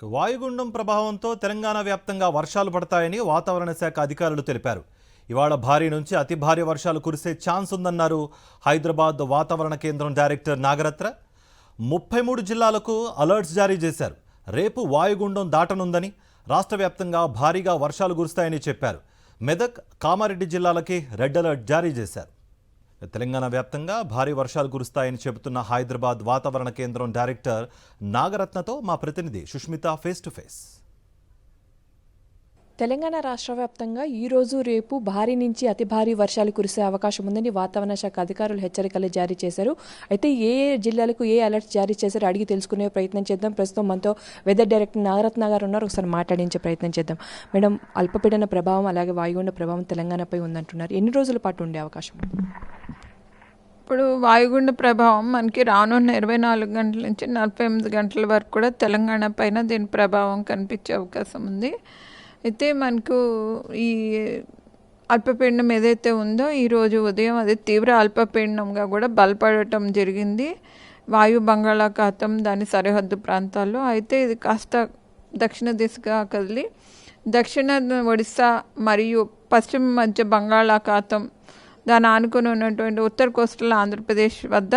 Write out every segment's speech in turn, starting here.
వాయుగుండం ప్రభావంతో తెలంగాణ వ్యాప్తంగా వర్షాలు పడతాయని వాతావరణ శాఖ అధికారులు తెలిపారు. ఇవాళ భారీ నుంచి అతి భారీ వర్షాలు కురిసే ఛాన్స్ ఉందన్నారు హైదరాబాద్ వాతావరణ కేంద్రం డైరెక్టర్ నాగరత్న. 33 జిల్లాలకు అలర్ట్స్ జారీ చేశారు. రేపు వాయుగుండం దాటనుందని, రాష్ట్ర వ్యాప్తంగా భారీగా వర్షాలు కురుస్తాయని చెప్పారు. మెదక్, కామారెడ్డి జిల్లాలకి రెడ్ అలర్ట్ జారీ చేశారు. తెలంగాణ వ్యాప్తంగా భారీ వర్షాలు కురుస్తాయని చెబుతున్న హైదరాబాద్ వాతావరణ కేంద్రం డైరెక్టర్ నాగరత్నతో మా ప్రతినిధి Sushmita face to face. Telangana రాష్ట్ర వ్యాప్తంగా ఈరోజు రేపు భారీ నుంచి అతి భారీ వర్షాలు కురిసే అవకాశం ఉందని వాతావరణ శాఖ అధికారులు హెచ్చరికలు జారీ చేశారు. అయితే ఏ జిల్లాలకు ఏ అలర్ట్స్ జారీ చేశారో అడిగి తెలుసుకునే ప్రయత్నం చేద్దాం. ప్రస్తుతం మనతో వెదర్ డైరెక్టర్ నాగరత్న గారు ఉన్నారు. ఒకసారి మాట్లాడించే ప్రయత్నం చేద్దాం. మేడం, అల్పపీడన ప్రభావం అలాగే వాయుగుండ ప్రభావం తెలంగాణపై ఉందంటున్నారు. ఎన్ని రోజుల పాటు ఉండే అవకాశం ఉంది? ఇప్పుడు వాయుగుండ ప్రభావం మనకి రానున్న 24 గంటల నుంచి 48 గంటల వరకు కూడా తెలంగాణ పైన దీని ప్రభావం కనిపించే అవకాశం ఉంది. అయితే మనకు ఈ అల్పపీడనం ఏదైతే ఉందో ఈరోజు ఉదయం అది తీవ్ర అల్పపీడనంగా కూడా బలపడటం జరిగింది వాయు బంగాళాఖాతం దాని సరిహద్దు ప్రాంతాల్లో. అయితే ఇది కాస్త దక్షిణ దిశగా కదిలి దక్షిణ ఒడిశా మరియు పశ్చిమ మధ్య బంగాళాఖాతం దాని ఆనుకుని ఉన్నటువంటి ఉత్తర కోస్టల్ ఆంధ్రప్రదేశ్ వద్ద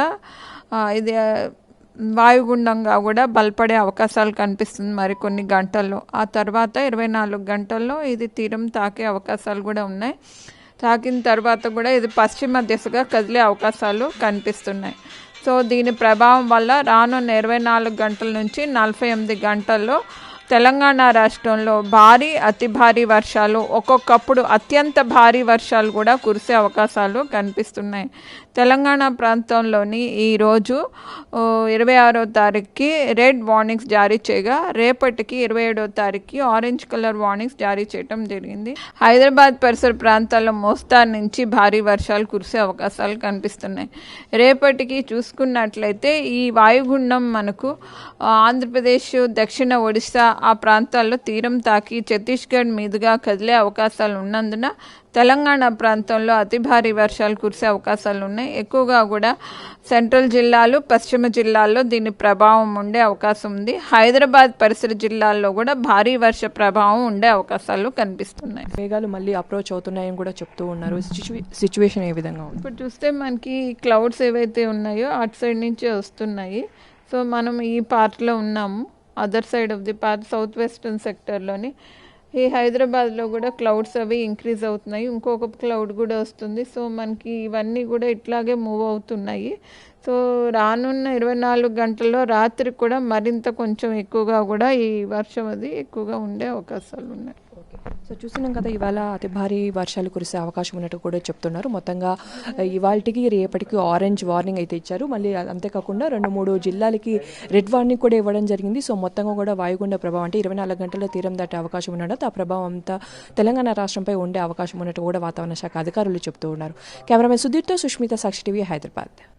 ఇది వాయుగుండంగా కూడా బలపడే అవకాశాలు కనిపిస్తుంది మరికొన్ని గంటల్లో. ఆ తర్వాత 24 గంటల్లో ఇది తీరం తాకే అవకాశాలు కూడా ఉన్నాయి. తాకిన తర్వాత కూడా ఇది పశ్చిమ దిశగా కదిలే అవకాశాలు కనిపిస్తున్నాయి. సో దీని ప్రభావం వల్ల రానున్న 24 గంటల నుంచి 48 గంటల్లో తెలంగాణ రాష్ట్రంలో భారీ అతి భారీ వర్షాలు, ఒక్కొక్కప్పుడు అత్యంత భారీ వర్షాలు కూడా కురిసే అవకాశాలు కనిపిస్తున్నాయి. తెలంగాణ ప్రాంతంలోని ఈరోజు 26వ తారీఖుకి రెడ్ వార్నింగ్స్ జారీ చేయగా రేపటికి 27వ తారీఖుకి ఆరెంజ్ కలర్ వార్నింగ్స్ జారీ చేయడం జరిగింది. హైదరాబాద్ పరిసర ప్రాంతాల్లో మోస్తారు నుంచి భారీ వర్షాలు కురిసే అవకాశాలు కనిపిస్తున్నాయి. రేపటికి చూసుకున్నట్లయితే ఈ వాయుగుండం మనకు ఆంధ్రప్రదేశ్, దక్షిణ ఒడిశా ఆ ప్రాంతాల్లో తీరం తాకి ఛత్తీస్గఢ్ మీదుగా కదిలే అవకాశాలు ఉన్నందున తెలంగాణ ప్రాంతంలో అతి భారీ వర్షాలు కురిసే అవకాశాలు ఉన్నాయి. ఎక్కువగా కూడా సెంట్రల్ జిల్లాలు, పశ్చిమ జిల్లాల్లో దీని ప్రభావం ఉండే అవకాశం ఉంది. హైదరాబాద్ పరిసర జిల్లాల్లో కూడా భారీ వర్ష ప్రభావం ఉండే అవకాశాలు కనిపిస్తున్నాయి. వేగాలు మళ్ళీ అప్రోచ్ అవుతున్నాయని కూడా చెప్తూ ఉన్నారు. సిచ్యువేషన్ ఏ విధంగా ఉంది? ఇప్పుడు చూస్తే మనకి క్లౌడ్స్ ఏవైతే ఉన్నాయో అటు సైడ్ నుంచి వస్తున్నాయి. సో మనం ఈ పార్ట్లో ఉన్నాము, other side of the part south western సెక్టర్లోని. ఈ హైదరాబాద్లో కూడా క్లౌడ్స్ అవి ఇంక్రీజ్ అవుతున్నాయి. ఇంకొక క్లౌడ్ కూడా వస్తుంది. సో మనకి ఇవన్నీ కూడా ఇట్లాగే మూవ్ అవుతున్నాయి. సో రానున్న 24 గంటల్లో రాత్రి కూడా మరింత కొంచెం ఎక్కువగా కూడా ఈ వర్షం అది ఎక్కువగా ఉండే అవకాశాలు ఉన్నాయి. సో చూస్తున్నాం కదా, ఇవాళ అతి భారీ వర్షాలు కురిసే అవకాశం ఉన్నట్టు కూడా చెప్తున్నారు. మొత్తంగా ఇవాళకి రేపటికి ఆరెంజ్ వార్నింగ్ అయితే ఇచ్చారు. మళ్ళీ అంతేకాకుండా 2-3 జిల్లాలకి రెడ్ వార్నింగ్ కూడా ఇవ్వడం జరిగింది. సో మొత్తంగా కూడా వాయుగుండ ప్రభావం అంటే 24 గంటల్లో తీరం దాటే అవకాశం ఉన్నట్టు, ఆ ప్రభావం అంతా తెలంగాణ రాష్ట్రంపై ఉండే అవకాశం ఉన్నట్టు కూడా వాతావరణ శాఖ అధికారులు చెప్తూ ఉన్నారు. కెమెరామెన్ సుధీర్తో సుష్మిత, సాక్షి టీవీ, హైదరాబాద్.